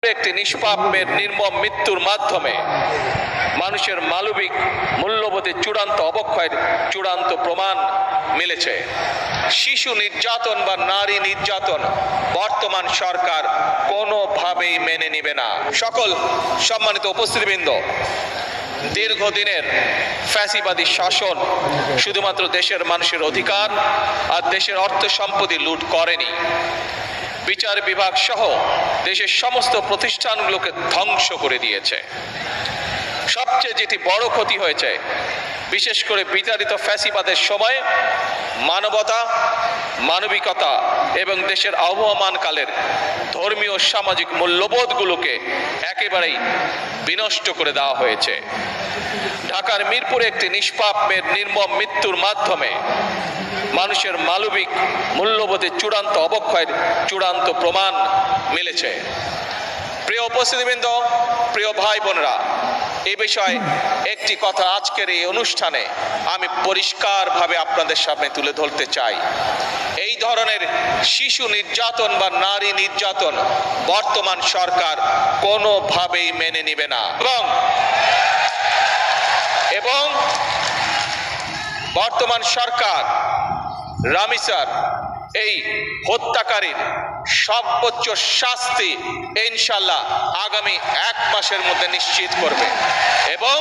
একটি নিষ্পাপের নির্মম মৃত্যুর মাধ্যমে মানুষের মানবিক মূল্যবোধের চূড়ান্ত অবক্ষয়ের চূড়ান্ত প্রমাণ মিলেছে। শিশু নির্যাতন বা নারী নির্যাতন বর্তমান সরকার কোনোভাবেই মেনে নেবে না। সকল সম্মানিত উপস্থিতিবৃন্দ, দীর্ঘদিনের ফ্যাসিবাদী শাসন শুধুমাত্র দেশের মানুষের অধিকার আর দেশের অর্থ সম্পত্তি লুট করেনি, বিচার বিভাগ সহ দেশের সমস্ত প্রতিষ্ঠানগুলোকে ধ্বংস করে দিয়েছে। সবচেয়ে যেটি বড় ক্ষতি হয়েছে, বিশেষ করে বিতাড়িত ফ্যাসিবাদের সময় মানবতা, মানবিকতা এবং দেশের আবহমানকালের ধর্মীয় সামাজিক মূল্যবোধগুলোকে একেবারেই বিনষ্ট করে দেওয়া হয়েছে। ঢাকার মিরপুরে একটি নিষ্পাপের নির্মম মৃত্যুর মাধ্যমে মানুষের মানবিক মূল্যবোধের চূড়ান্ত অবক্ষয়ের চূড়ান্ত প্রমাণ মিলেছে। প্রিয় উপস্থিতিবৃন্দ, প্রিয় ভাই বোনেরা, এই বিষয়ে একটি কথা আজকের এই অনুষ্ঠানে আমি পরিষ্কারভাবে আপনাদের সামনে তুলে ধরতে চাই। এই ধরনের শিশু নির্যাতন বা নারী নির্যাতন বর্তমান সরকার কোনোভাবেই মেনে নেবে না এবং বর্তমান সরকার রামিসার এই হত্যাকারীর সর্বোচ্চ শাস্তি ইনশাআল্লাহ আগামী 1 মাসের মধ্যে নিশ্চিত করবে এবং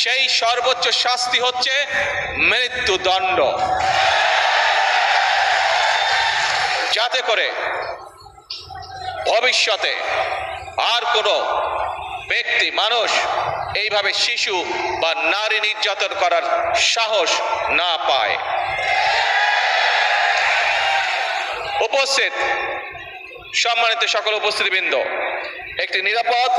সেই সর্বোচ্চ শাস্তি হচ্ছে মৃত্যুদণ্ড, যাতে করে ভবিষ্যতে আর কোনো ব্যক্তি মানুষ এইভাবে শিশু বা নারী নির্যাতন করার সাহস না পায়। উপস্থিত সম্মানিত সকল উপস্থিতিবৃন্দ, একটি নিরাপদ